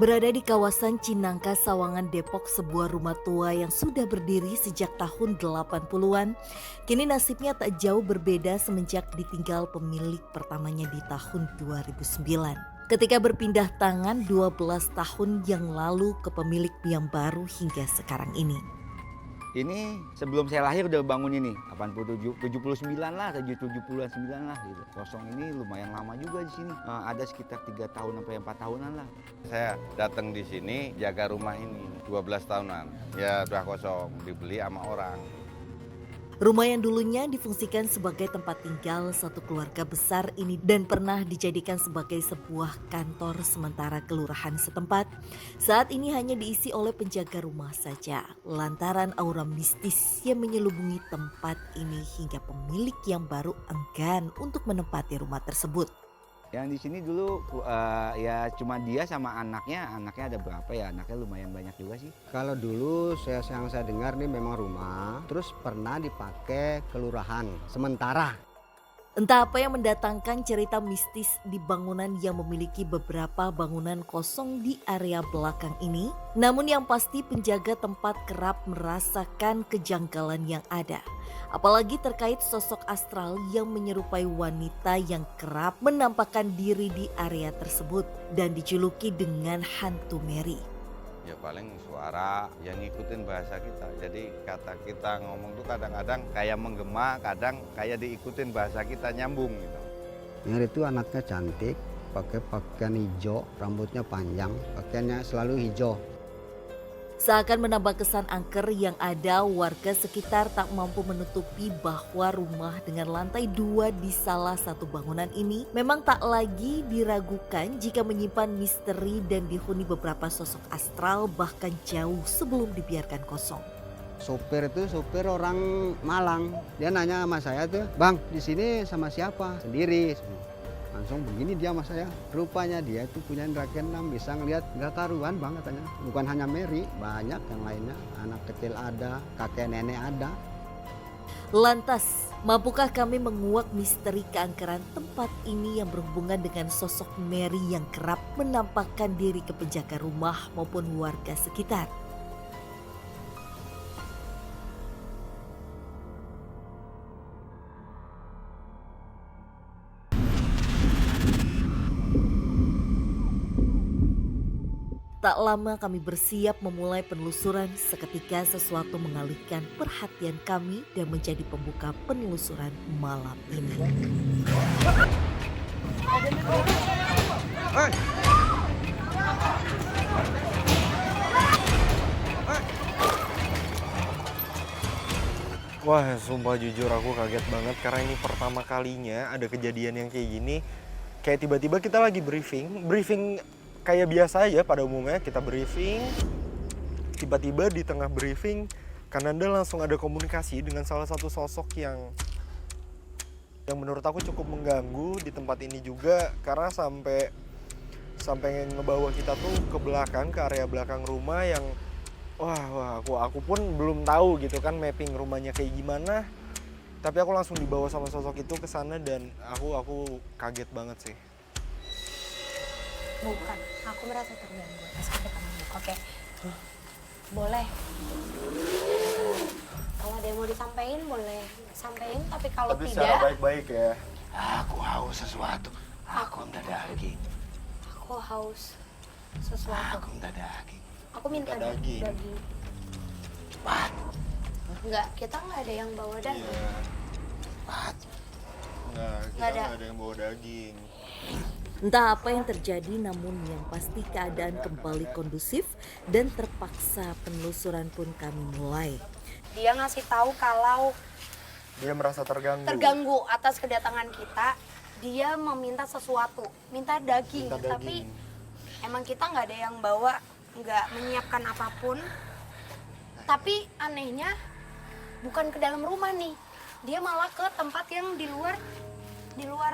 Berada di kawasan Cinangka, Sawangan, Depok, sebuah rumah tua yang sudah berdiri sejak tahun 80-an, kini nasibnya tak jauh berbeda semenjak ditinggal pemilik pertamanya di tahun 2009. Ketika berpindah tangan 12 tahun yang lalu ke pemilik yang baru hingga sekarang ini. Ini sebelum saya lahir udah bangun ini, 87, 79 lah, 70-an lah gitu. Kosong ini lumayan lama juga di sini. Ada sekitar 3 tahun sampai 4 tahunan lah. Saya datang di sini jaga rumah ini 12 tahunan. Ya udah kosong, dibeli sama orang. Rumah yang dulunya difungsikan sebagai tempat tinggal satu keluarga besar ini dan pernah dijadikan sebagai sebuah kantor sementara kelurahan setempat, saat ini hanya diisi oleh penjaga rumah saja. Lantaran aura mistis yang menyelubungi tempat ini hingga pemilik yang baru enggan untuk menempati rumah tersebut. Yang di sini dulu ya cuma dia sama anaknya ada berapa ya? Anaknya lumayan banyak juga sih. Kalau dulu yang saya dengar nih memang rumah, terus pernah dipakai kelurahan sementara. Entah apa yang mendatangkan cerita mistis di bangunan yang memiliki beberapa bangunan kosong di area belakang ini. Namun yang pasti penjaga tempat kerap merasakan kejanggalan yang ada. Apalagi terkait sosok astral yang menyerupai wanita yang kerap menampakkan diri di area tersebut dan dijuluki dengan hantu Mary. Ya paling suara yang ngikutin bahasa kita. Jadi kata kita ngomong tuh kadang-kadang kayak menggema, kadang kayak diikutin bahasa kita, nyambung gitu. Mary itu anaknya cantik, pakai pakaian hijau, rambutnya panjang, pakaiannya selalu hijau. Seakan menambah kesan angker yang ada, warga sekitar tak mampu menutupi bahwa rumah dengan lantai 2 di salah satu bangunan ini memang tak lagi diragukan jika menyimpan misteri dan dihuni beberapa sosok astral bahkan jauh sebelum dibiarkan kosong. Sopir orang Malang, dia nanya sama saya tuh, "Bang, di sini sama siapa?" "Sendiri." Langsung begini dia sama saya, rupanya dia itu punya indra keenam, bisa ngelihat nggak karuan bang katanya. Bukan hanya Mary, banyak yang lainnya, anak kecil ada, kakek nenek ada. Lantas, mampukah kami menguak misteri keangkeran tempat ini yang berhubungan dengan sosok Mary yang kerap menampakkan diri ke penjaga rumah maupun warga sekitar? Tak lama kami bersiap memulai penelusuran, seketika sesuatu mengalihkan perhatian kami dan menjadi pembuka penelusuran malam ini. Wah, sumpah jujur aku kaget banget karena ini pertama kalinya ada kejadian yang kayak gini. Kayak tiba-tiba kita lagi briefing kayak biasa aja pada umumnya kita briefing. Tiba-tiba di tengah briefing, Kananda langsung ada komunikasi dengan salah satu sosok yang menurut aku cukup mengganggu di tempat ini juga karena sampai ngebawa kita tuh ke belakang, ke area belakang rumah yang wah aku pun belum tahu gitu kan mapping rumahnya kayak gimana. Tapi aku langsung dibawa sama sosok itu ke sana dan aku kaget banget sih. Bukan, aku merasa terganggu atas kedatanganmu. Oke, boleh. Kalau ada yang mau disampaikan boleh sampaikan, tapi kalau Tapi tidak, secara baik-baik ya. Aku haus sesuatu. Aku minta daging. aku haus sesuatu. Aku minta daging. Aku minta Minta daging. daging. Cepat. Enggak, kita nggak ada yang bawa daging. Iya. Cepat. Nggak, kita Nggak ada. nggak ada yang bawa daging. Entah apa yang terjadi, namun yang pasti keadaan kembali kondusif dan terpaksa penelusuran pun kami mulai. Dia ngasih tahu kalau Dia merasa terganggu. terganggu atas kedatangan kita. Dia meminta sesuatu, minta daging. Minta Tapi daging. emang kita nggak ada yang bawa, nggak menyiapkan apapun. Tapi anehnya bukan ke dalam rumah nih, dia malah ke tempat yang di luar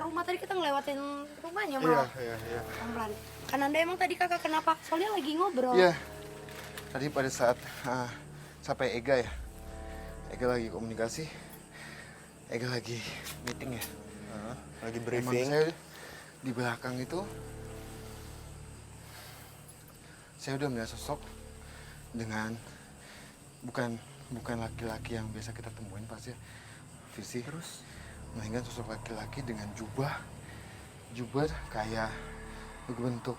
rumah. Tadi kita ngelewatin rumahnya malah Iya. pelan-pelan. Kan Anda emang tadi kakak kenapa? Soalnya lagi ngobrol. Iya, tadi pada saat sampai Ega ya, Ega lagi komunikasi, Ega lagi meeting ya. Lagi Emang briefing. saya di belakang itu saya udah melihat sosok dengan bukan laki-laki yang biasa kita temuin pasti ya, visi. Terus melainkan sosok laki-laki dengan jubah kayak berbentuk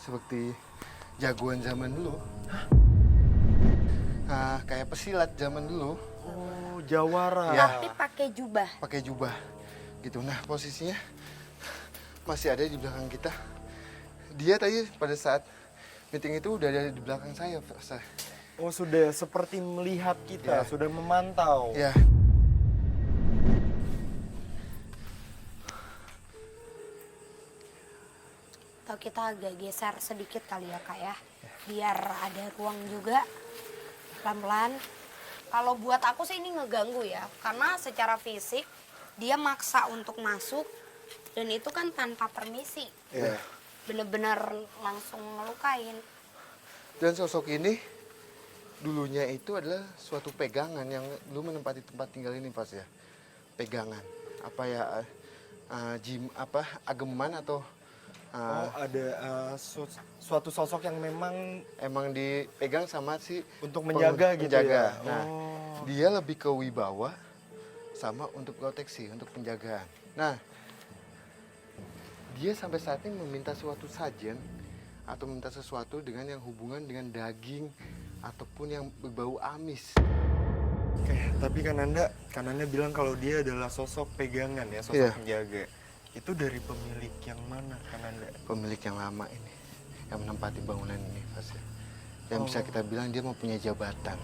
seperti jagoan zaman dulu. Kayak pesilat zaman dulu. Oh, jawara. Ya. Tapi pakai jubah. Pakai jubah gitu. Nah, posisinya masih ada di belakang kita. Dia tadi pada saat meeting itu udah ada di belakang saya. Oh, sudah seperti melihat kita, Ya. sudah memantau. Ya. Atau kita agak geser sedikit kali ya Kak ya. Biar ada ruang juga. Pelan-pelan. Kalau buat aku sih ini ngeganggu ya. Karena secara fisik dia maksa untuk masuk. Dan itu kan tanpa permisi. Ya. Bener-bener langsung ngelukain. Dan sosok ini dulunya itu adalah suatu pegangan yang dulu menempati tempat tinggal ini pas ya. Pegangan. Apa ya ageman atau Oh, ada suatu sosok yang memang emang dipegang sama si untuk menjaga gitu ya. Nah, Oh. dia lebih ke wibawa sama untuk proteksi, untuk penjagaan. Nah, dia sampai saat ini meminta suatu sajen atau minta sesuatu dengan yang hubungan dengan daging ataupun yang berbau amis. Oke, tapi kan Anda bilang kalau dia adalah sosok pegangan ya, sosok Iya. penjaga. Itu dari pemilik yang mana kan Anda? Pemilik yang lama ini, yang menempati bangunan ini, Mas. Yang bisa kita bilang dia mempunyai jabatan.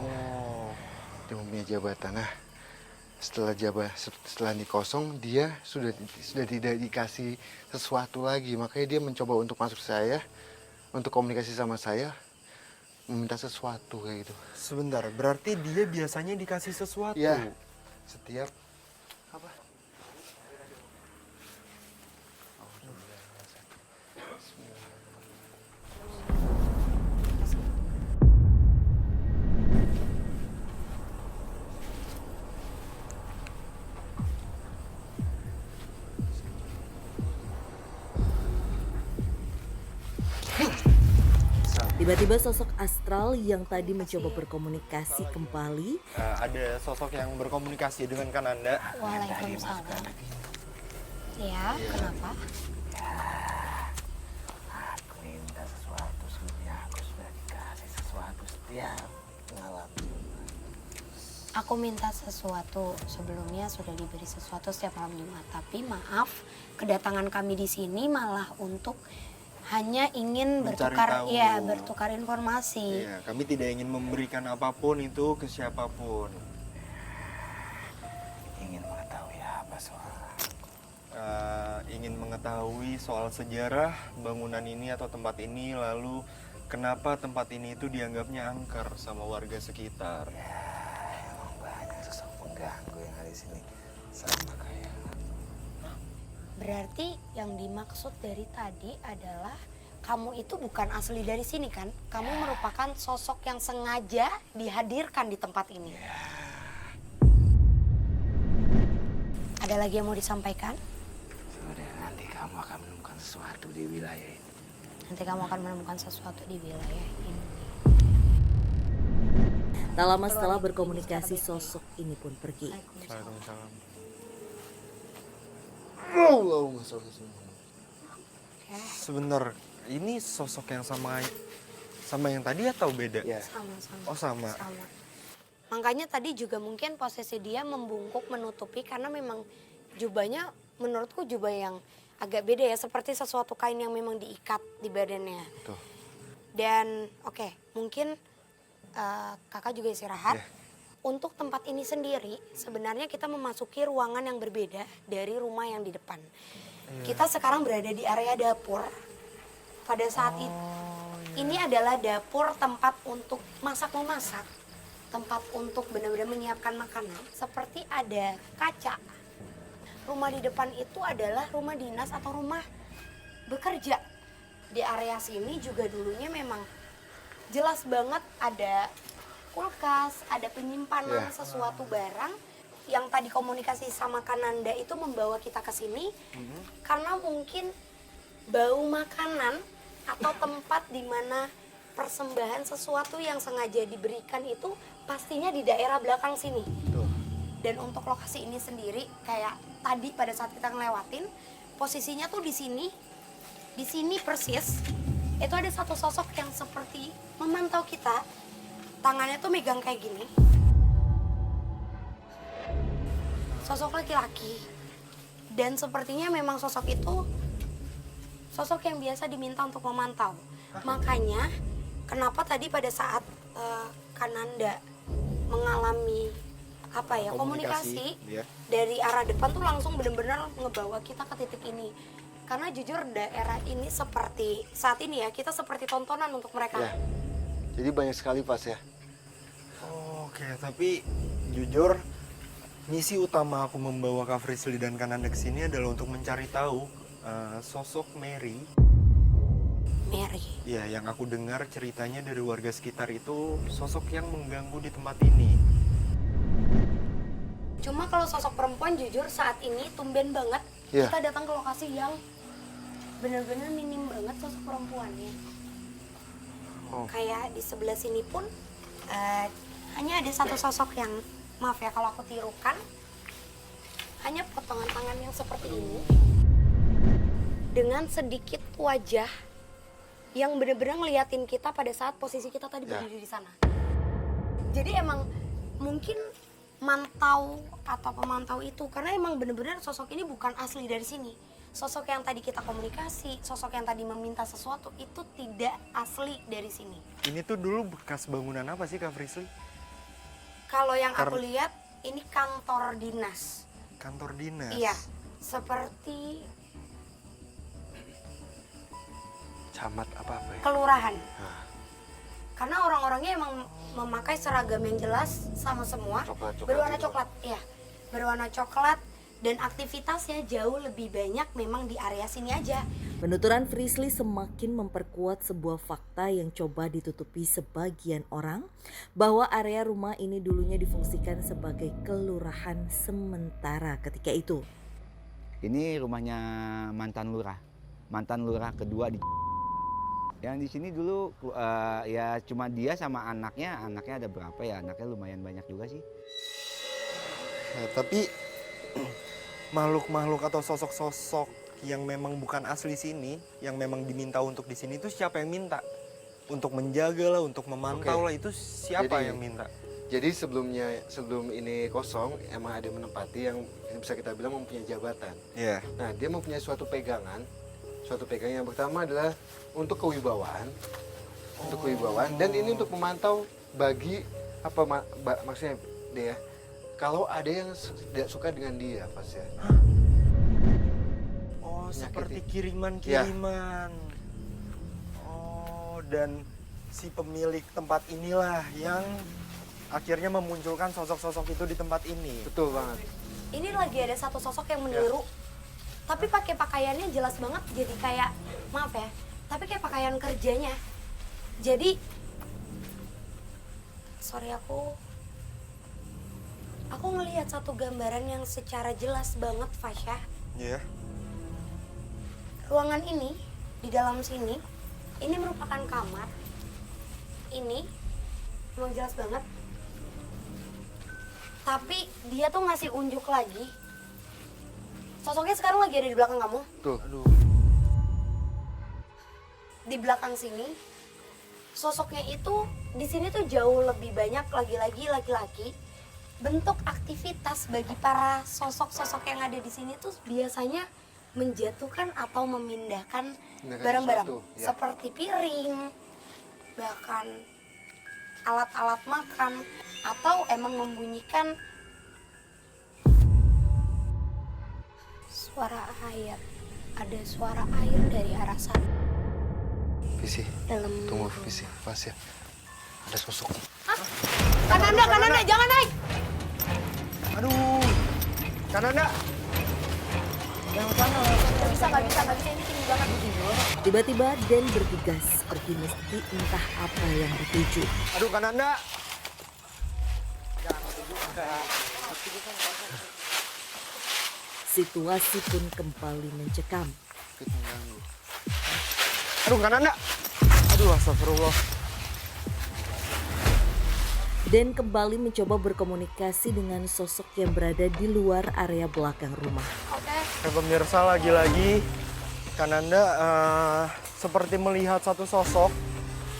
Oh, Dia mempunyai jabatan. Nah, setelah ini kosong, dia sudah tidak dikasih sesuatu lagi. Makanya dia mencoba untuk masuk saya, untuk komunikasi sama saya, meminta sesuatu kayak gitu. sebentar. Berarti dia biasanya dikasih sesuatu. Iya. Setiap apa? Tiba-tiba sosok astral yang tadi mencoba berkomunikasi kembali Ada sosok yang berkomunikasi dengan kan Anda. Waalaikumsalam. Ya, kenapa? Aku minta sesuatu sebelumnya aku sudah dikasih sesuatu setiap malam. Aku minta sesuatu sebelumnya sudah diberi sesuatu setiap malam Jumat. Tapi maaf, kedatangan kami di sini malah untuk hanya ingin Mencari bertukar, tahu. ya bertukar informasi. Iya, kami tidak ingin memberikan apapun itu ke siapapun. Ingin mengetahui apa soal Ingin mengetahui soal sejarah bangunan ini atau tempat ini, lalu kenapa tempat ini itu dianggapnya angker sama warga sekitar. emang banyak sosok pengganggu yang ada di sini sama kayak Berarti yang dimaksud dari tadi adalah kamu itu bukan asli dari sini kan? Kamu merupakan sosok yang sengaja dihadirkan di tempat ini. Ada lagi yang mau disampaikan? sudah nanti kamu akan menemukan sesuatu di wilayah ini. Nanti kamu akan menemukan sesuatu di wilayah ini. Tak lama setelah berkomunikasi, sosok ini pun pergi. Waalaikumsalam. Allahumma sholli ala Muhammad. Sebentar, ini sosok yang sama yang tadi atau beda? Ya. Sama-sama. Oh, sama. Sama. Makanya tadi juga mungkin posisi dia membungkuk menutupi karena memang jubahnya menurutku jubah yang agak beda ya, seperti sesuatu kain yang memang diikat di badannya. Betul. Dan oke, mungkin kakak juga istirahat. Untuk tempat ini sendiri sebenarnya kita memasuki ruangan yang berbeda dari rumah yang di depan. Kita sekarang berada di area dapur. Pada saat ini adalah dapur tempat untuk masak-memasak. Tempat untuk benar-benar menyiapkan makanan. Seperti ada kaca. Rumah di depan itu adalah rumah dinas atau rumah bekerja. Di area sini juga dulunya memang jelas banget ada kulkas, ada penyimpanan sesuatu barang yang tadi komunikasi sama Kananda itu membawa kita ke sini karena mungkin bau makanan atau tempat di mana persembahan sesuatu yang sengaja diberikan itu pastinya di daerah belakang sini. Dan untuk lokasi ini sendiri kayak tadi pada saat kita ngelewatin posisinya tuh di sini persis itu ada satu sosok yang seperti memantau kita, tangannya tuh megang kayak gini. Sosok laki-laki. Dan sepertinya memang sosok itu sosok yang biasa diminta untuk memantau. Makanya kenapa tadi pada saat Kananda mengalami komunikasi ya. dari arah depan tuh langsung benar-benar ngebawa kita ke titik ini. Karena jujur daerah ini seperti saat ini ya, kita seperti tontonan untuk mereka. Ya. Jadi banyak sekali pas ya. Oke, tapi jujur misi utama aku membawa Kak Frisly dan Kananda ke sini adalah untuk mencari tahu sosok Mary. Mary. Ya, yang aku dengar ceritanya dari warga sekitar itu sosok yang mengganggu di tempat ini. Cuma kalau sosok perempuan jujur saat ini tumben banget Iya. kita datang ke lokasi yang benar-benar minim banget sosok perempuannya. Kayak di sebelah sini pun hanya ada satu sosok yang maaf ya kalau aku tirukan, hanya potongan tangan yang seperti ini dengan sedikit wajah yang benar-benar ngeliatin kita pada saat posisi kita tadi berdiri di sana. Jadi emang mungkin mantau atau pemantau itu karena emang benar-benar sosok ini bukan asli dari sini. Sosok yang tadi kita komunikasi, sosok yang tadi meminta sesuatu itu tidak asli dari sini. Ini tuh dulu bekas bangunan apa sih Kak Frisly? Kalau yang aku lihat ini kantor dinas. Kantor dinas? Iya, seperti Camat apa-apa ya? kelurahan. Karena orang-orangnya emang memakai seragam yang jelas sama semua, Coklat-coklat berwarna gitu. coklat, iya, berwarna coklat dan aktivitasnya jauh lebih banyak memang di area sini aja. Penuturan Frisly semakin memperkuat sebuah fakta yang coba ditutupi sebagian orang bahwa area rumah ini dulunya difungsikan sebagai kelurahan sementara ketika itu. Ini rumahnya mantan lurah kedua di. Yang di sini dulu ya cuma dia sama anaknya ada berapa ya? Anaknya lumayan banyak juga sih. Ya, tapi makhluk-makhluk atau sosok-sosok yang memang bukan asli sini, yang memang diminta untuk di sini itu siapa yang minta? Untuk menjaga lah, untuk memantau lah, itu siapa yang minta? Jadi sebelum ini kosong, emang ada yang menempati yang bisa kita bilang mempunyai jabatan. Iya. Nah, dia mempunyai suatu pegangan. Suatu pegangan yang pertama adalah untuk kewibawaan. Untuk kewibawaan. Dan ini untuk memantau bagi, maksudnya dia, kalau ada yang tidak suka dengan dia, pas ya. Oh, Nyakiti. seperti kiriman-kiriman. Oh, dan si pemilik tempat inilah yang akhirnya memunculkan sosok-sosok itu di tempat ini. Betul banget. Ini lagi ada satu sosok yang meniru, tapi pakai pakaiannya jelas banget, jadi kayak maaf ya, tapi kayak pakaian kerjanya. Jadi, sorry aku ngelihat satu gambaran yang secara jelas banget, Fasya. Iya. Ruangan ini, di dalam sini, ini merupakan kamar. Ini, emang jelas banget. Tapi dia tuh ngasih unjuk lagi. Sosoknya sekarang lagi ada di belakang kamu. Tuh. Aduh. Di belakang sini, sosoknya itu di sini tuh jauh lebih banyak lagi-lagi laki-laki. Bentuk aktivitas bagi para sosok-sosok yang ada di sini tuh biasanya menjatuhkan atau memindahkan barang-barang sesuatu, ya. seperti piring, bahkan alat-alat makan, atau emang membunyikan suara air. Ada suara air dari arah sana. Visi, Dalam tunggu Visi, pas ya. Ada sosok. Kananda, jangan naik! Aduh. Kananda. Nggak bisa, ini tinggi banget. Tiba-tiba Dan bergegas pergi meski entah apa yang dituju. Aduh, Kananda. Situasi pun kembali mencekam. Mengganggu. Aduh, Kananda. Aduh, astagfirullah. Dan kembali mencoba berkomunikasi dengan sosok yang berada di luar area belakang rumah. Oke. Pemirsa, lagi-lagi Kananda seperti melihat satu sosok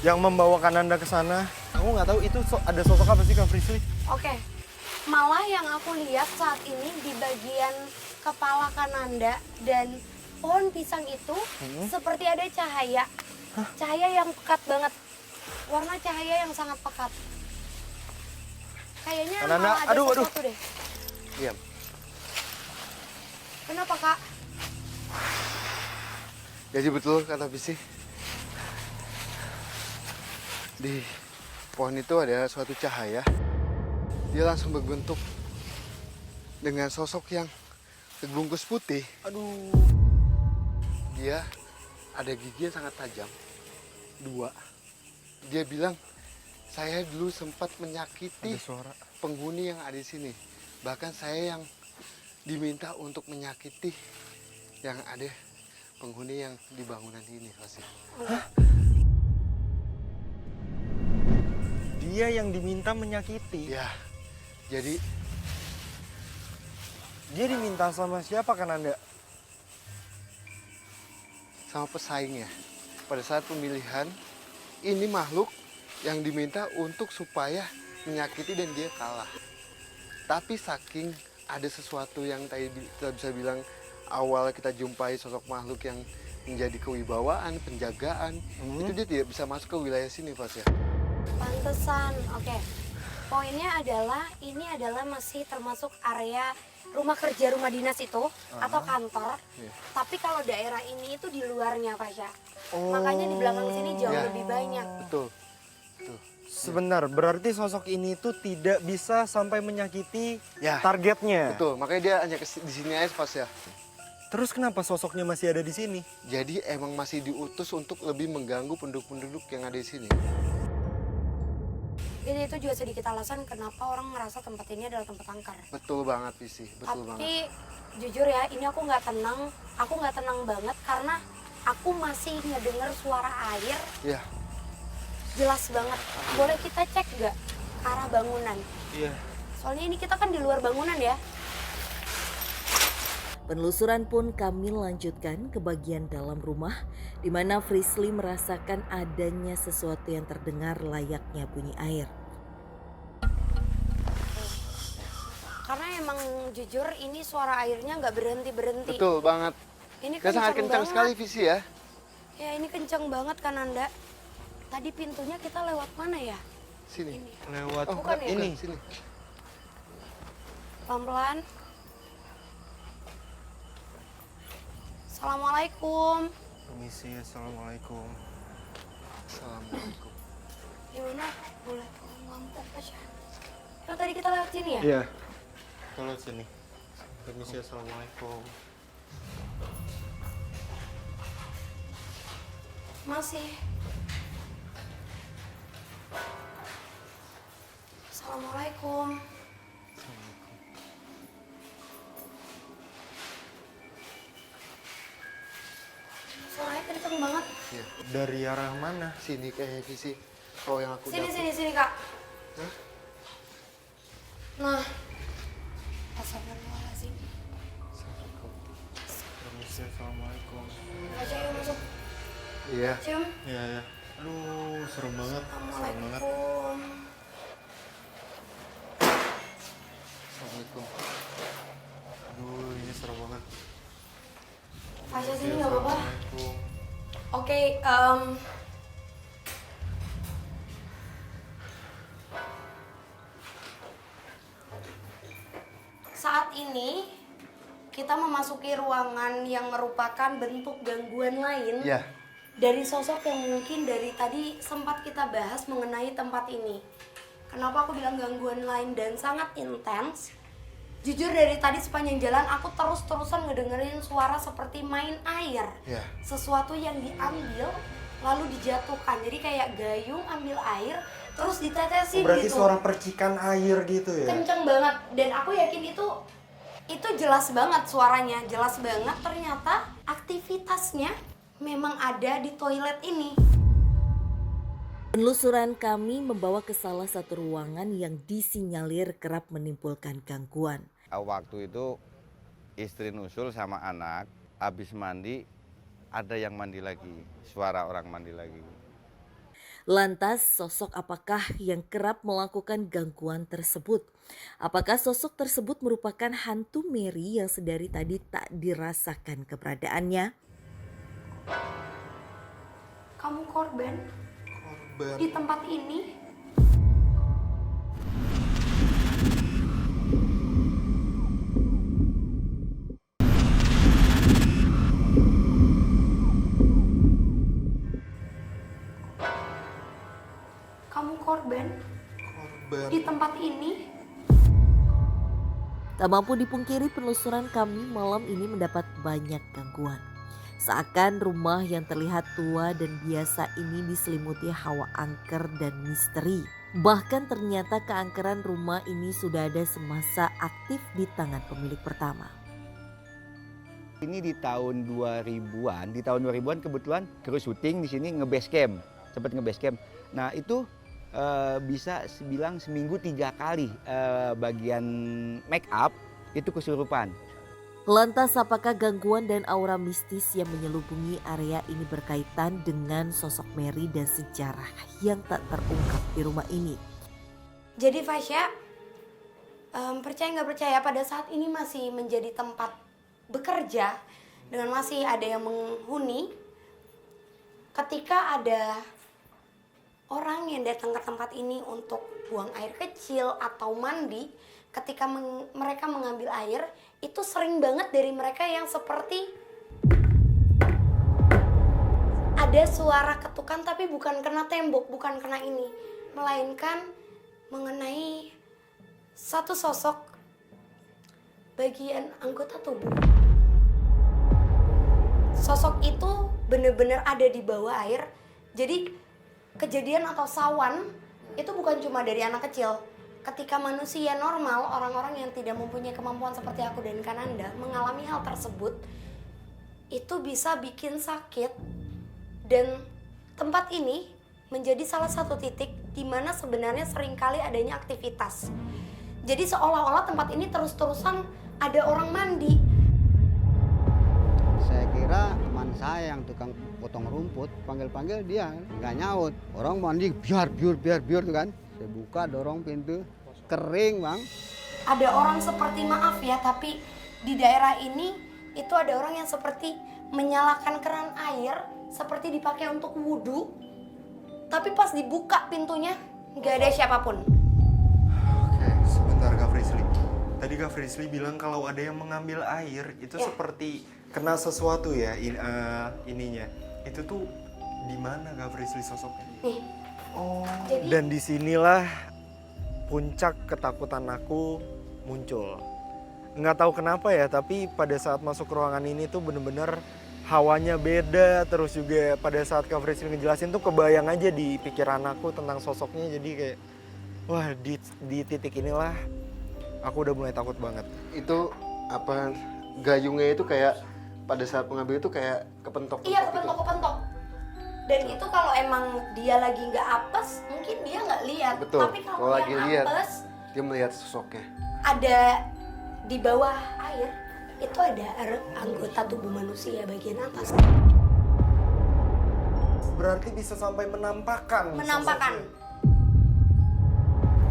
yang membawa Kananda ke sana. Aku nggak tahu itu ada sosok apa sih, Kak Frisly? Oke. Malah yang aku lihat saat ini di bagian kepala Kananda dan pohon pisang itu seperti ada cahaya. Cahaya yang pekat banget. Warna cahaya yang sangat pekat. Kayaknya Kananda, malah ada aduh. sesuatu deh. Diam. Kenapa, Kak? Jadi betul kata Visi. Di pohon itu ada suatu cahaya. Dia langsung berbentuk dengan sosok yang berbungkus putih. Aduh. Dia ada gigi yang sangat tajam. 2. Dia bilang, saya dulu sempat menyakiti Ada suara. penghuni yang ada di sini. Bahkan saya yang diminta untuk menyakiti yang ada penghuni yang di bangunan ini, pasti. Dia yang diminta menyakiti. Ya, jadi Dia diminta sama siapa, Kananda? sama pesaingnya. Pada saat pemilihan, ini makhluk yang diminta untuk supaya menyakiti dan dia kalah. Tapi saking ada sesuatu yang tadi kita bisa bilang awal kita jumpai sosok makhluk yang menjadi kewibawaan, penjagaan, itu dia tidak bisa masuk ke wilayah sini, Mas ya. Pantesan. Oke. Poinnya adalah ini adalah masih termasuk area rumah kerja, rumah dinas itu atau kantor. Iya. Tapi kalau daerah ini itu di luarnya, Pasha. Makanya di belakang sini jauh Ya. lebih banyak. Betul. Betul. Sebentar, berarti sosok ini tuh tidak bisa sampai menyakiti Ya. targetnya. Betul, makanya dia hanya di sini aja, Mas ya. Terus kenapa sosoknya masih ada di sini? Jadi emang masih diutus untuk lebih mengganggu penduduk-penduduk yang ada di sini. Ini itu juga sedikit alasan kenapa orang merasa tempat ini adalah tempat angker. Betul banget, Visi. Betul banget. Tapi jujur ya, ini aku nggak tenang. Aku nggak tenang banget karena aku masih ngedenger suara air. Ya, Jelas banget. Boleh kita cek nggak ke arah bangunan? Iya. Soalnya ini kita kan di luar bangunan ya. Penelusuran pun kami lanjutkan ke bagian dalam rumah di mana Frisly merasakan adanya sesuatu yang terdengar layaknya bunyi air. Karena emang jujur ini suara airnya nggak berhenti-berhenti. betul banget. Ini Dia sangat kencang banget. sekali, Visi ya. Ya ini kencang banget kan Anda. Tadi pintunya kita lewat mana ya? Sini. Ini. Lewat Bukan ya? ini. Sini. Pelan-pelan. Assalamualaikum. Permisi, assalamualaikum. Assalamualaikum. Gimana? Boleh tolong lampu Pasha? Yang tadi kita lewat sini ya? Iya. Tolong sini. Permisi, assalamualaikum. Masih. Assalamualaikum. Suaranya kenceng banget. Iya. Dari arah mana? Sini kayak Visi. Kalau yang aku Sini, dapat. sini, Kak. Hah? Nah. Astagfirullahaladzim. Permisi, assalamualaikum. Aja yuk masuk. Iya. Cium. Iya, ya. Aduh, serem banget. Serem banget. Assalamualaikum. Assalamualaikum. Aduh, ini serem banget. Pasha sini nggak apa-apa. Assalamualaikum. Oke, saat ini kita memasuki ruangan yang merupakan bentuk gangguan lain Iya. dari sosok yang mungkin dari tadi sempat kita bahas mengenai tempat ini. Kenapa aku bilang gangguan lain dan sangat intens? Jujur dari tadi sepanjang jalan aku terus-terusan ngedengerin suara seperti main air. Iya. Sesuatu yang diambil lalu dijatuhkan. Jadi kayak gayung ambil air terus ditetesin Berarti gitu. suara percikan air gitu ya? Kenceng banget dan aku yakin itu jelas banget suaranya, jelas banget ternyata aktivitasnya memang ada di toilet ini. Penelusuran kami membawa ke salah satu ruangan yang disinyalir kerap menimbulkan gangguan. Waktu itu istri nusul sama anak, habis mandi ada yang mandi lagi, suara orang mandi lagi. Lantas sosok apakah yang kerap melakukan gangguan tersebut? Apakah sosok tersebut merupakan hantu Mary yang sedari tadi tak dirasakan keberadaannya? Kamu korban di tempat ini. Kamu korban di tempat ini. Tak mampu dipungkiri, penelusuran kami malam ini mendapat banyak gangguan. Seakan rumah yang terlihat tua dan biasa ini diselimuti hawa angker dan misteri. Bahkan ternyata keangkeran rumah ini sudah ada semasa aktif di tangan pemilik pertama. Ini di tahun 2000-an kebetulan kru syuting di sini nge-base camp, sempat nge-base camp. Nah itu bisa bilang seminggu 3 kali bagian make up itu kesurupan. Lantas apakah gangguan dan aura mistis yang menyelubungi area ini berkaitan dengan sosok Mary dan sejarah yang tak terungkap di rumah ini? Jadi Fasya, percaya nggak percaya pada saat ini masih menjadi tempat bekerja dengan masih ada yang menghuni. Ketika ada orang yang datang ke tempat ini untuk buang air kecil atau mandi, ketika mereka mengambil air, itu sering banget dari mereka yang seperti ada suara ketukan tapi bukan kena tembok, bukan kena ini, melainkan mengenai satu sosok bagian anggota tubuh. Sosok itu benar-benar ada di bawah air. Jadi kejadian atau sawan itu bukan cuma dari anak kecil. Ketika manusia normal, orang-orang yang tidak mempunyai kemampuan seperti aku dan Kananda mengalami hal tersebut, itu bisa bikin sakit. Dan tempat ini menjadi salah satu titik di mana sebenarnya seringkali adanya aktivitas. Jadi seolah-olah tempat ini terus-terusan ada orang mandi. Saya kira teman saya yang tukang potong rumput, panggil-panggil dia nggak nyaut. Orang mandi biar tuh kan. Saya buka, dorong pintu, kering bang. Ada orang seperti, maaf ya, tapi di daerah ini itu ada orang yang seperti menyalakan keran air seperti dipakai untuk wudhu, tapi pas dibuka pintunya nggak ada siapapun. Oke, sebentar Kak Frisly. Tadi Kak Frisly bilang kalau ada yang mengambil air itu Ya. seperti kena sesuatu ya ininya. Itu tuh di mana Kak Frisly sosoknya? Nih, Oh. Jadi- Dan disinilah puncak ketakutan aku muncul. Nggak tahu kenapa ya, tapi pada saat masuk ruangan ini tuh bener-bener hawanya beda. Terus juga pada saat Kak Frisly ngejelasin tuh kebayang aja di pikiran aku tentang sosoknya. Jadi kayak, wah di titik inilah aku udah mulai takut banget. Itu apa, gayungnya itu kayak pada saat mengambil itu kayak kepentok. iya kepentok-kepentok. Dan itu kalau emang dia lagi nggak apes, mungkin dia nggak lihat. Betul, Tapi kalau kalau lagi yang lihat. apes, Dia melihat sosoknya. ada di bawah air, itu ada anggota tubuh manusia bagian atas. Berarti bisa sampai menampakkan. Menampakkan. sosoknya.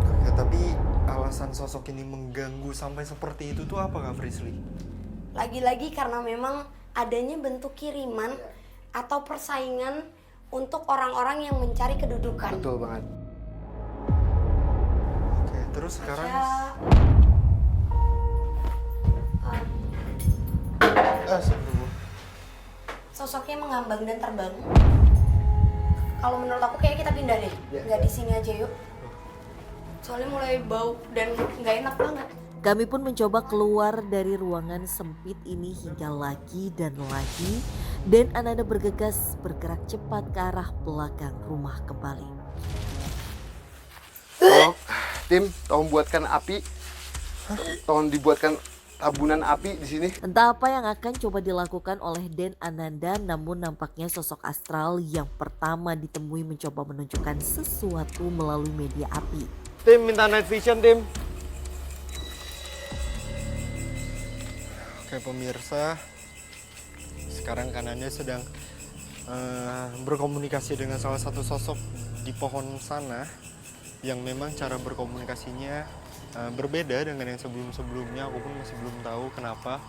Oke, tapi alasan sosok ini mengganggu sampai seperti itu tuh apa Kak Frisly? Lagi-lagi karena memang adanya bentuk kiriman atau persaingan untuk orang-orang yang mencari kedudukan. Betul banget. Oke, terus sekarang sebelum Sosoknya mengambang dan terbang. Kalau menurut aku kayak kita pindah deh, nggak di sini aja yuk. Soalnya mulai bau dan nggak enak banget. Kami pun mencoba keluar dari ruangan sempit ini hingga lagi dan lagi, dan Ananda bergegas bergerak cepat ke arah belakang rumah kembali. Tolong, tim, tolong buatkan api. Tolong dibuatkan tabunan api di sini. Entah apa yang akan coba dilakukan oleh Den Ananda, namun nampaknya sosok astral yang pertama ditemui mencoba menunjukkan sesuatu melalui media api. Tim minta night vision, tim. Oke pemirsa, sekarang Kananda sedang berkomunikasi dengan salah satu sosok di pohon sana yang memang cara berkomunikasinya berbeda dengan yang sebelum-sebelumnya. Aku pun masih belum tahu kenapa.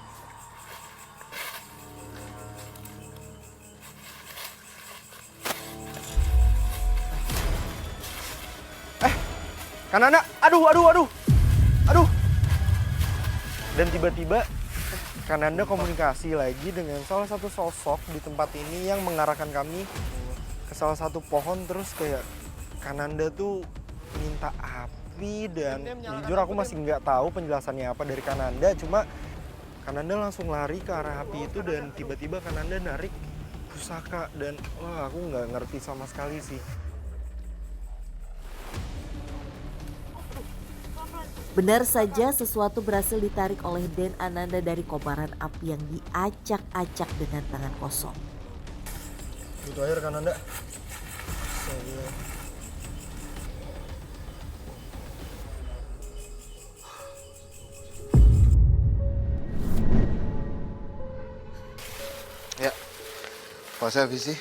Kananda, aduh. Dan tiba-tiba Kananda komunikasi lagi dengan salah satu sosok di tempat ini yang mengarahkan kami ke salah satu pohon. Terus kayak Kananda tuh minta api dan jujur aku masih nggak tahu penjelasannya apa dari Kananda. Cuma Kananda langsung lari ke arah api itu dan tiba-tiba Kananda narik pusaka dan wah aku nggak ngerti sama sekali sih. Benar saja sesuatu berhasil ditarik oleh Den Ananda dari kobaran api yang diacak-acak dengan tangan kosong. Itu air Kananda. Ya, Pak Visi.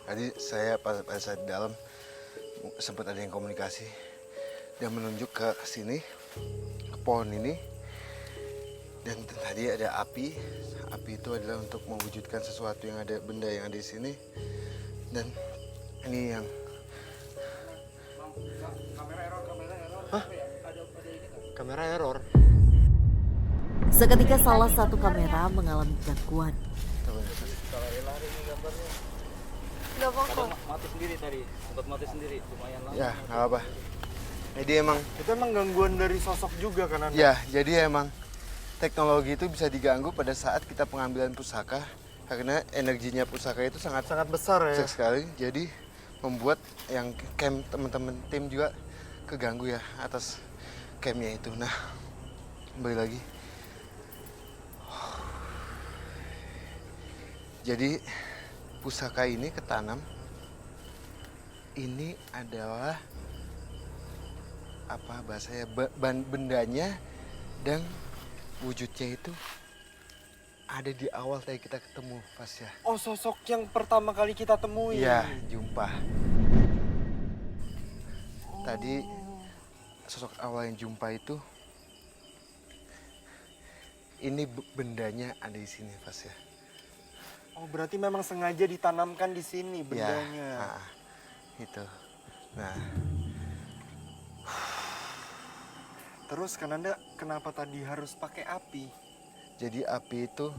Tadi saya pas saya di dalam sempat ada yang komunikasi. Dia menunjuk ke sini, ke pohon ini. Dan tadi ada api. Api itu adalah untuk mewujudkan sesuatu yang ada, benda yang ada di sini. Dan ini yang Kamera error. Seketika salah satu kamera mengalami gangguan. Gak apa-apa. Mati sendiri tadi, sempat mati sendiri, lumayan lama. ya nggak apa. Jadi emang Itu emang gangguan dari sosok juga kan Anda? ya, jadi emang teknologi itu bisa diganggu pada saat kita pengambilan pusaka karena energinya pusaka itu sangat besar ya. besar sekali. Jadi membuat yang camp teman-teman tim juga keganggu ya atas campnya itu. Nah, kembali lagi. Jadi pusaka ini ketanam. Ini adalah apa bahasanya bendanya dan wujudnya itu ada di awal tadi kita ketemu pas ya. Oh sosok yang pertama kali kita temui. Iya, jumpa. Tadi sosok awal yang jumpa itu ini bendanya ada di sini pas ya. Oh berarti memang sengaja ditanamkan di sini bendanya. Ya, itu. Nah, terus Kananda kenapa tadi harus pakai api? jadi api itu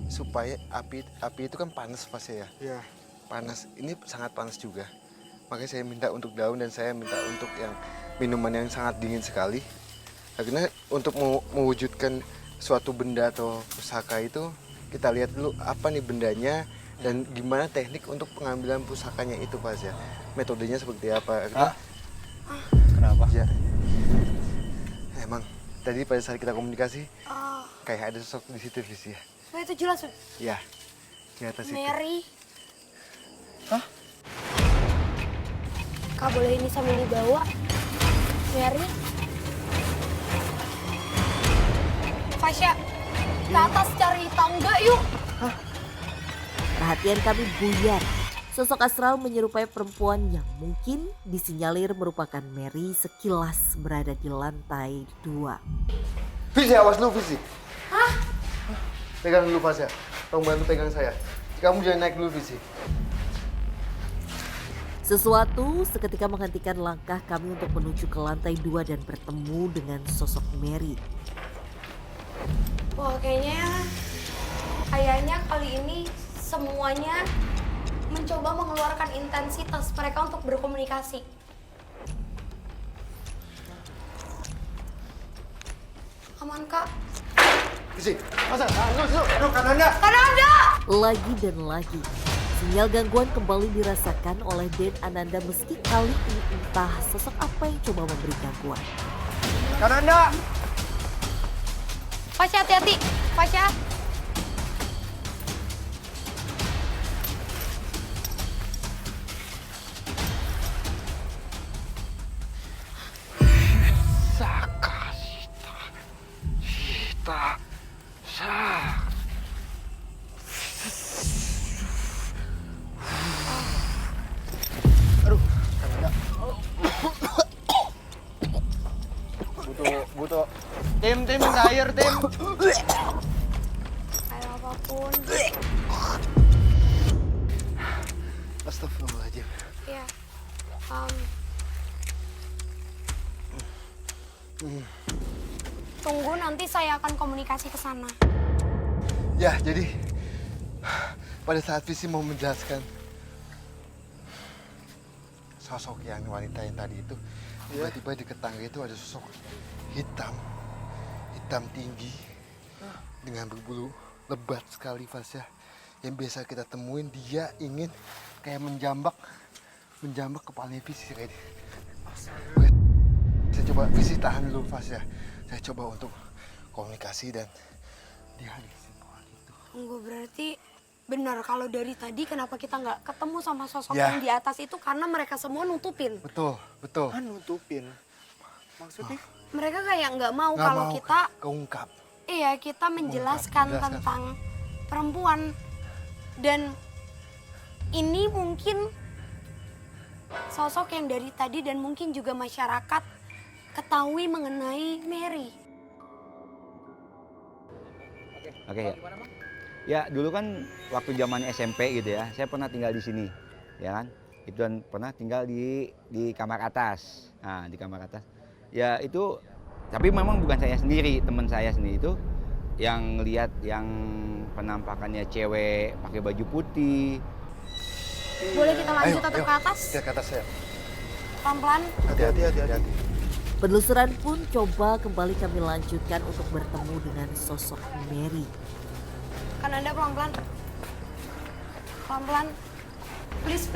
supaya api itu kan panas pas ya. Ya. Panas. Ini sangat panas juga. Makanya saya minta untuk daun dan saya minta untuk yang minuman yang sangat dingin sekali. Karena untuk mewujudkan suatu benda atau pusaka itu kita lihat dulu apa nih bendanya dan gimana teknik untuk pengambilan pusakanya itu Pak ya. Metodenya seperti apa. Kenapa? Ya. Emang tadi pada saat kita komunikasi kayak ada sosok di situ Visi ya. Nah itu jelas. Ya. Di atas itu. Mary. Hah? Kak boleh ini sambil dibawa. Mary. Fasya, ke atas cari tangga yuk. Perhatian kami buyar. Sosok astral menyerupai perempuan yang mungkin disinyalir merupakan Mary sekilas berada di lantai 2. Visi, awas dulu Visi. Hah? Pegang dulu Fasya. Tolong bantu pegang saya. Kamu jangan naik dulu Visi. Sesuatu seketika menghentikan langkah kami untuk menuju ke lantai 2 dan bertemu dengan sosok Mary. Wah kayaknya kali ini semuanya mencoba mengeluarkan intensitas mereka untuk berkomunikasi. Aman Kak? Visi, masa? Aduh, Kananda! Kananda! Lagi dan lagi, sinyal gangguan kembali dirasakan oleh Den Ananda meski kali ini entah sosok apa yang coba memberi gangguan. Kananda! Fasya hati-hati. Fasya. Butuh tim minta air tim. Ayo apapun. Astagfirullahaladzim. Ya. Tunggu, nanti saya akan komunikasi ke sana. Ya, jadi pada saat Visi mau menjelaskan sosok yang wanita yang tadi itu, tiba-tiba di ketangga itu ada sosok hitam tinggi dengan berbulu lebat sekali, Fasya. Yang biasa kita temuin, dia ingin kayak menjambak kepalanya Visi kayak ini. Saya coba, Visi tahan dulu, Fasya. Saya coba untuk komunikasi dan dia ada kesimpulan itu. Tunggu, berarti benar kalau dari tadi kenapa kita nggak ketemu sama sosok Ya. yang di atas itu karena mereka semua nutupin. Betul. Nutupin. Maksudnya? Mereka kayak nggak mau Nggak kalau mau kita, keungkap. iya kita menjelaskan tentang perempuan. Dan ini mungkin sosok yang dari tadi dan mungkin juga masyarakat ketahui mengenai Mary. Oke ya. Ya dulu kan waktu zaman SMP gitu ya, saya pernah tinggal di sini, ya kan. Itu dan pernah tinggal di kamar atas. Nah di kamar atas. Ya itu, tapi memang bukan saya sendiri, teman saya sendiri itu yang lihat yang penampakannya cewek pakai baju putih. Boleh kita lanjut atau ayo. ke atas? Dia ke atas saya. Pelan-pelan. Hati-hati. Penelusuran pun coba kembali kami lanjutkan untuk bertemu dengan sosok Mary. Kan Anda pelan-pelan. Pelan-pelan. Please,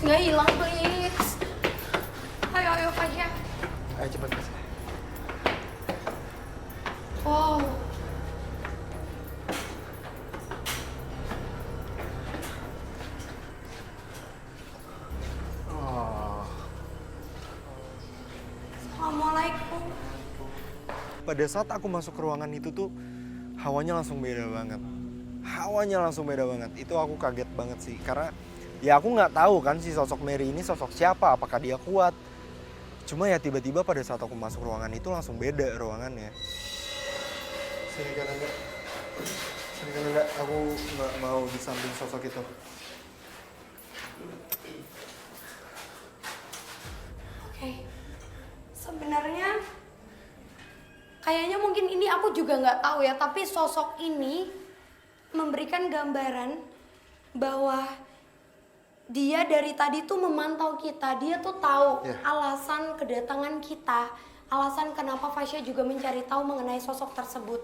nggak hilang, please. Ayo, Fasya. Ayo cepat, Fasya. Wow. Oh. Assalamualaikum. Pada saat aku masuk ke ruangan itu tuh hawanya langsung beda banget. Itu aku kaget banget sih karena ya aku nggak tahu kan si sosok Mary ini sosok siapa, apakah dia kuat. Cuma ya tiba-tiba pada saat aku masuk ruangan itu langsung beda ruangannya. Sini kan enggak, aku nggak mau di samping sosok itu. Oke. Sebenarnya kayaknya mungkin ini aku juga nggak tahu ya, tapi sosok ini memberikan gambaran bahwa dia dari tadi tuh memantau kita. Dia tuh tahu alasan kedatangan kita, alasan kenapa Fasya juga mencari tahu mengenai sosok tersebut.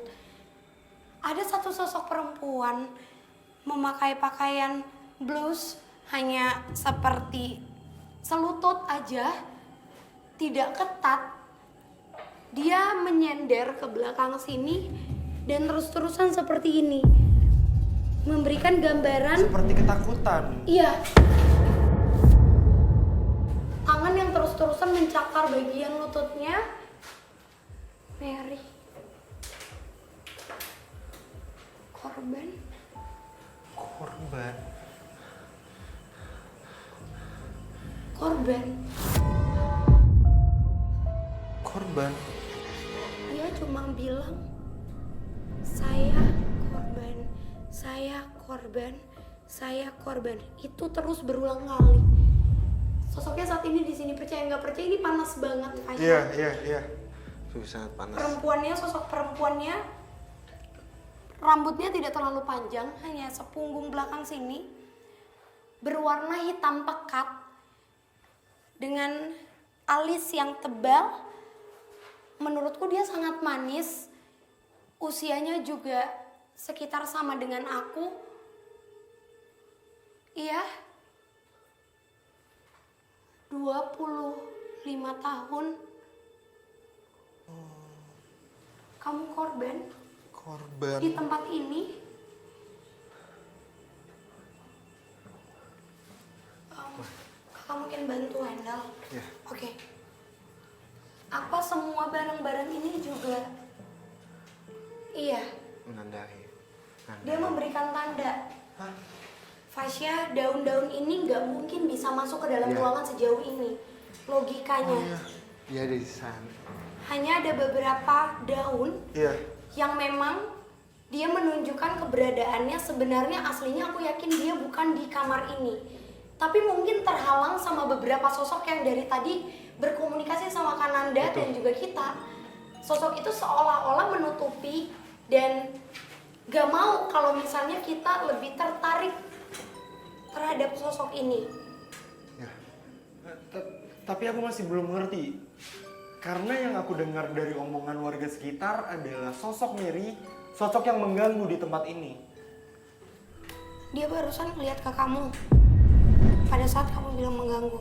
Ada satu sosok perempuan memakai pakaian blus hanya seperti selutut aja, tidak ketat. Dia menyender ke belakang sini dan terus-terusan seperti ini. Memberikan gambaran Seperti ketakutan. iya. Tangan yang terus-terusan mencakar bagian lututnya. Mary. Korban. Korban. Dia cuma bilang, saya korban. Itu terus berulang kali. Sosoknya saat ini di sini, percaya nggak percaya ini panas banget, Fasya. Iya. Sangat panas. Sosok perempuannya, rambutnya tidak terlalu panjang, hanya sepunggung belakang sini, berwarna hitam pekat, dengan alis yang tebal. Menurutku dia sangat manis, usianya juga sekitar sama dengan aku. Iya, 25 tahun. Kamu korban? Korban. di tempat ini. Kakak mungkin bantu handle. Ya. Oke. Apa semua barang-barang ini juga? Iya, Menandai. dia memberikan tanda. Hah? Fasya, daun-daun ini nggak mungkin bisa masuk ke dalam Iya. ruangan sejauh ini. Logikanya. Iya di sana. Hanya ada beberapa daun Iya. yang memang dia menunjukkan keberadaannya. Sebenarnya aslinya aku yakin dia bukan di kamar ini. Tapi mungkin terhalang sama beberapa sosok yang dari tadi berkomunikasi sama Kananda dan juga kita. Sosok itu seolah-olah menutupi dan gak mau kalau misalnya kita lebih tertarik terhadap sosok ini. Ya. Tapi aku masih belum ngerti. Karena yang aku dengar dari omongan warga sekitar adalah sosok Mary, sosok yang mengganggu di tempat ini. Dia barusan ngeliat ke kamu pada saat kamu bilang mengganggu.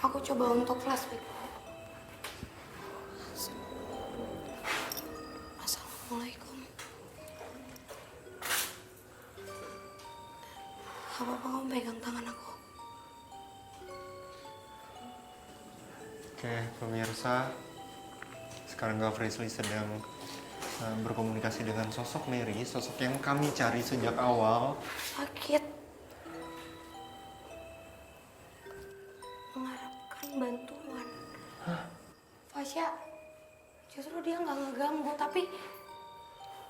Aku coba untuk flashback. Assalamualaikum. Apa kamu pegang tangan aku? Oke, pemirsa. Sekarang Kak Frisley sedang berkomunikasi dengan sosok Mary, sosok yang kami cari sejak awal. Sakit. Mengharapkan bantuan. Fasya, justru dia nggak ngeganggu, tapi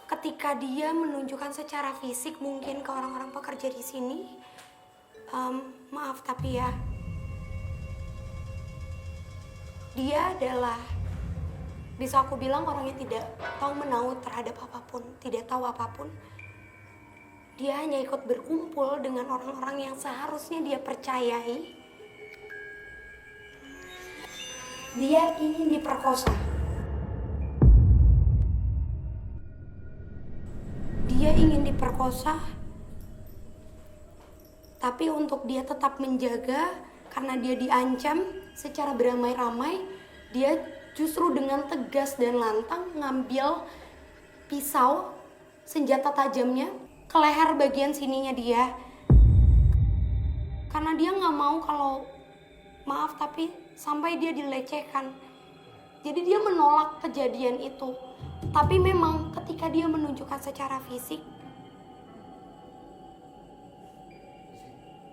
ketika dia menunjukkan secara fisik mungkin ke orang-orang pekerja di sini, maaf tapi ya, dia adalah, bisa aku bilang orang yang tidak tahu menahu terhadap apapun, tidak tahu apapun. Dia hanya ikut berkumpul dengan orang-orang yang seharusnya dia percayai. Dia ingin diperkosa. Dia ingin diperkosa. Tapi untuk dia tetap menjaga, karena dia diancam secara beramai-ramai, dia justru dengan tegas dan lantang ngambil pisau, senjata tajamnya, ke leher bagian sininya dia. Karena dia nggak mau kalau, maaf tapi sampai dia dilecehkan. Jadi dia menolak kejadian itu. Tapi memang ketika dia menunjukkan secara fisik,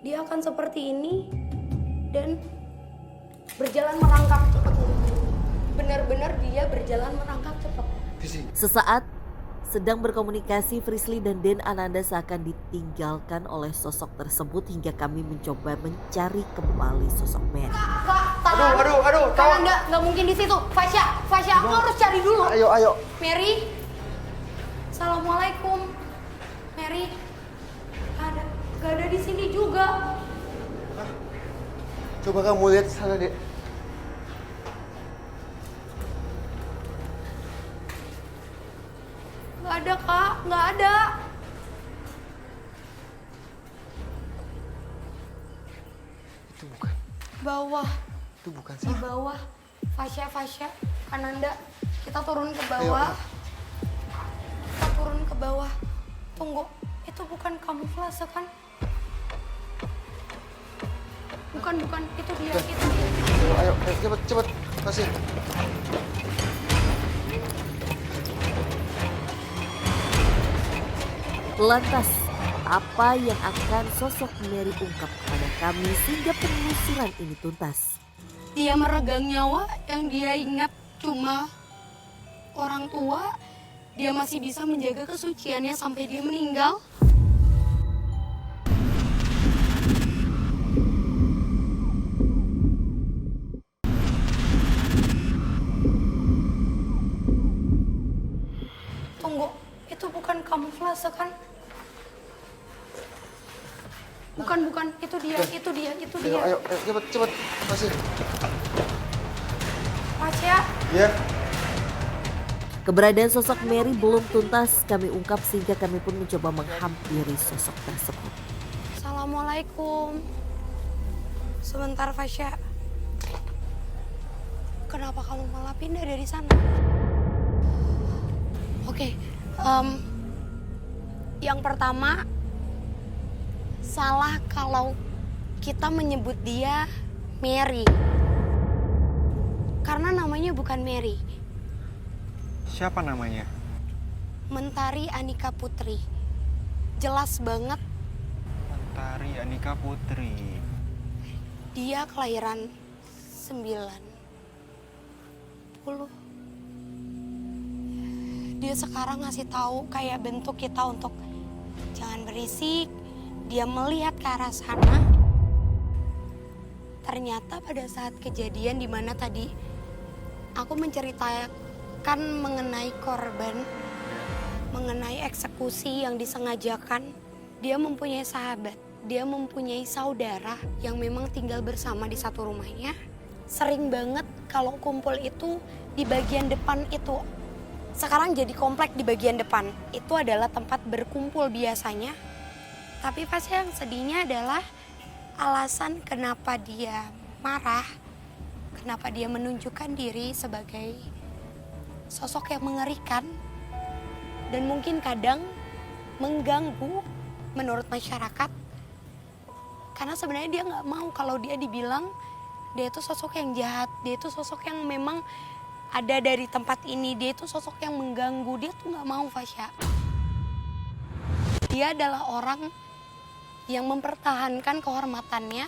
dia akan seperti ini dan berjalan merangkak cepat. Benar-benar dia berjalan merangkak cepat. Sesaat sedang berkomunikasi, Frisley dan Den Ananda seakan ditinggalkan oleh sosok tersebut hingga kami mencoba mencari kembali sosok Mary. Kak, tahan. Aduh, Tahan, nggak mungkin di situ. Fasya, aku harus cari dulu. Ayo. Mary, assalamualaikum. Mary, gak ada di sini juga. Coba kamu lihat sana, Dek. Gak ada kak, gak ada. Itu bukan. Bawah, Itu bukan di sih. bawah. Fasya, Kananda, kita turun ke bawah. Kita turun ke bawah. Tunggu, itu bukan kamuflase kan? Bukan, itu dia. Ayo, cepet. Kasih. Lantas, apa yang akan sosok Mary ungkap kepada kami sehingga penelusuran ini tuntas? Dia meregang nyawa, yang dia ingat cuma orang tua. Dia masih bisa menjaga kesuciannya sampai dia meninggal. Tunggu, itu bukan kamuflase kan? Bukan, itu dia. Ayo, cepet. Kasih. Fasya, Ya. Keberadaan sosok Mary belum tuntas kami ungkap sehingga kami pun mencoba menghampiri sosok tersebut. Assalamualaikum. Sebentar Fasya. Kenapa kamu malah pindah dari sana? Oke, yang pertama, salah kalau kita menyebut dia Mary. Karena namanya bukan Mary. Siapa namanya? Mentari Anika Putri. Jelas banget Mentari Anika Putri. dia kelahiran 90. Dia sekarang ngasih tahu kayak bentuk kita untuk jangan berisik. Dia melihat ke arah sana. Ternyata pada saat kejadian di mana tadi aku menceritakan mengenai korban, mengenai eksekusi yang disengajakan, dia mempunyai sahabat, dia mempunyai saudara yang memang tinggal bersama di satu rumahnya. Sering banget kalau kumpul itu di bagian depan itu. Sekarang jadi komplek di bagian depan. Itu adalah tempat berkumpul biasanya. Tapi pasti yang sedihnya adalah alasan kenapa dia marah, kenapa dia menunjukkan diri sebagai sosok yang mengerikan dan mungkin kadang mengganggu menurut masyarakat. Karena sebenarnya dia nggak mau kalau dia dibilang dia itu sosok yang jahat, dia itu sosok yang memang ada dari tempat ini, dia itu sosok yang mengganggu, dia tuh nggak mau, Fasya. Dia adalah orang yang mempertahankan kehormatannya.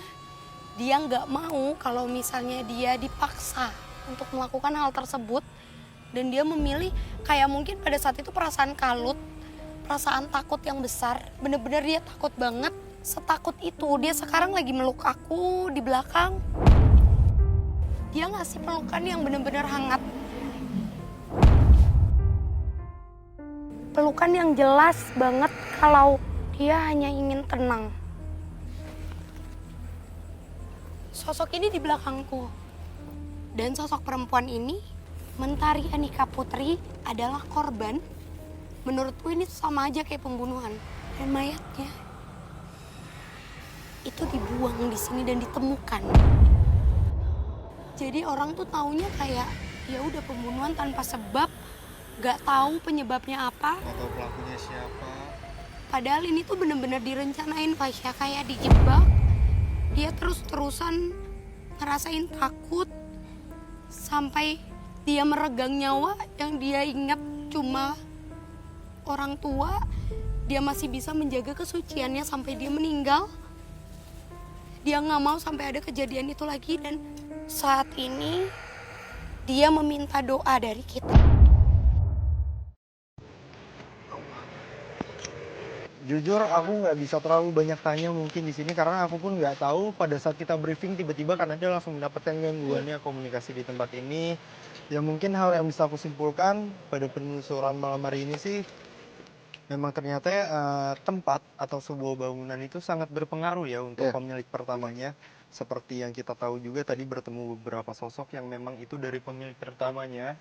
Dia nggak mau kalau misalnya dia dipaksa untuk melakukan hal tersebut. Dan dia memilih kayak mungkin pada saat itu perasaan kalut, perasaan takut yang besar. Bener-bener dia takut banget, setakut itu. Dia sekarang lagi meluk aku di belakang. Dia ngasih pelukan yang bener-bener hangat. Pelukan yang jelas banget kalau dia hanya ingin tenang. Sosok ini di belakangku. Dan sosok perempuan ini, Mentari Anika Putri, adalah korban. Menurutku ini sama aja kayak pembunuhan. Dan mayatnya itu dibuang di sini dan ditemukan. Jadi orang tuh taunya kayak ya udah pembunuhan tanpa sebab, gak tahu penyebabnya apa. Atau pelakunya siapa? Padahal ini tuh bener-bener direncanain, Fasya, kayak dijebak. Dia terus-terusan ngerasain takut sampai dia meregang nyawa. Yang dia ingat cuma orang tua. Dia masih bisa menjaga kesuciannya sampai dia meninggal. Dia gak mau sampai ada kejadian itu lagi. Dan saat ini dia meminta doa dari kita. Jujur aku nggak bisa terlalu banyak tanya mungkin di sini karena aku pun nggak tahu pada saat kita briefing tiba-tiba kan ada langsung mendapatkan gangguannya komunikasi di tempat ini. Ya mungkin hal yang bisa aku simpulkan pada penelusuran malam hari ini sih memang ternyata tempat atau sebuah bangunan itu sangat berpengaruh ya untuk pemilik pertamanya. Seperti yang kita tahu juga tadi bertemu beberapa sosok yang memang itu dari pemilik pertamanya,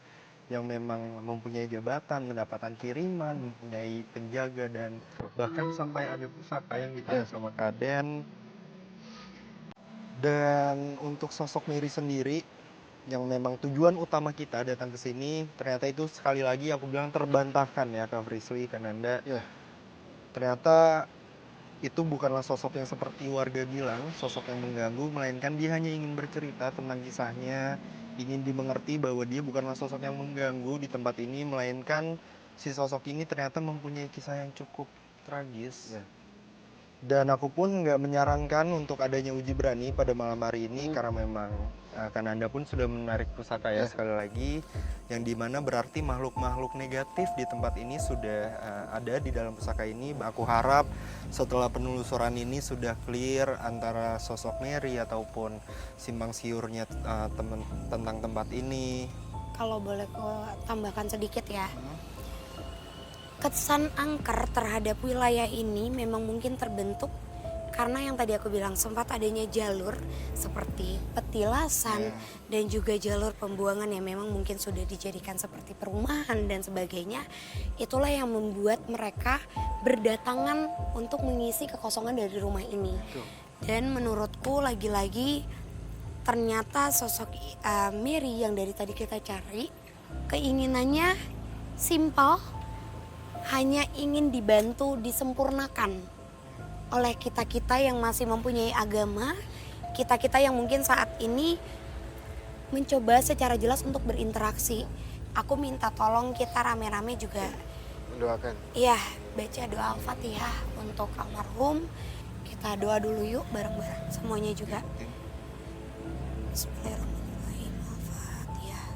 yang memang mempunyai jabatan, mendapatkan kiriman, mempunyai penjaga, dan bahkan sampai ada pusaka yang ditanya sama Kaden. Dan untuk sosok Mary sendiri, yang memang tujuan utama kita datang ke sini, ternyata itu sekali lagi aku bilang terbantahkan ya Kak Frisly, Kananda. Ternyata itu bukanlah sosok yang seperti warga bilang, sosok yang mengganggu, melainkan dia hanya ingin bercerita tentang kisahnya, ingin dimengerti bahwa dia bukanlah sosok yang mengganggu di tempat ini, melainkan si sosok ini ternyata mempunyai kisah yang cukup tragis. Dan aku pun nggak menyarankan untuk adanya uji berani pada malam hari ini karena memang Kananda pun sudah menarik pusaka ya sekali lagi, yang dimana berarti makhluk-makhluk negatif di tempat ini sudah ada di dalam pusaka ini. Aku harap setelah penelusuran ini sudah clear antara sosok Mary ataupun simpang siurnya tentang tempat ini. Kalau boleh aku tambahkan sedikit ya. Kesan angker terhadap wilayah ini memang mungkin terbentuk karena yang tadi aku bilang sempat adanya jalur seperti petilasan dan juga jalur pembuangan yang memang mungkin sudah dijadikan seperti perumahan dan sebagainya. Itulah yang membuat mereka berdatangan untuk mengisi kekosongan dari rumah ini. Dan menurutku lagi-lagi ternyata sosok Mary yang dari tadi kita cari, keinginannya simpel, hanya ingin dibantu, disempurnakan oleh kita-kita yang masih mempunyai agama, kita-kita yang mungkin saat ini mencoba secara jelas untuk berinteraksi. Aku minta tolong kita rame-rame juga, Doakan. iya, baca doa Al-Fatihah untuk almarhum. Kita doa dulu yuk bareng-bareng semuanya juga. Bismillahirrahmanirrahim. Al-Fatihah.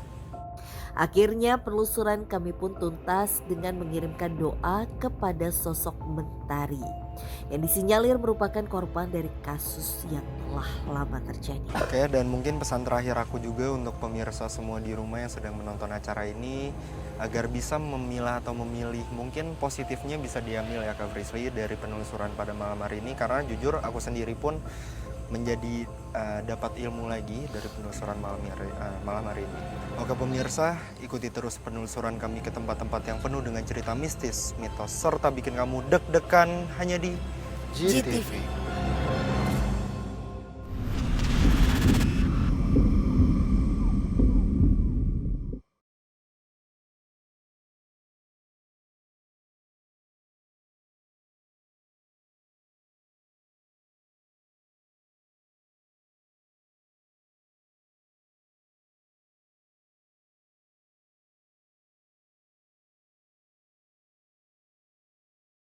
Akhirnya penelusuran kami pun tuntas dengan mengirimkan doa kepada sosok Mentari yang disinyalir merupakan korban dari kasus yang telah lama terjadi. Oke, dan mungkin pesan terakhir aku juga untuk pemirsa semua di rumah yang sedang menonton acara ini, agar bisa memilah atau memilih, mungkin positifnya bisa diambil ya Kak Frisly dari penelusuran pada malam hari ini, karena jujur aku sendiri pun menjadi dapat ilmu lagi dari penelusuran malam hari ini. Oke pemirsa, ikuti terus penelusuran kami ke tempat-tempat yang penuh dengan cerita mistis, mitos, serta bikin kamu deg-degan hanya di GTV.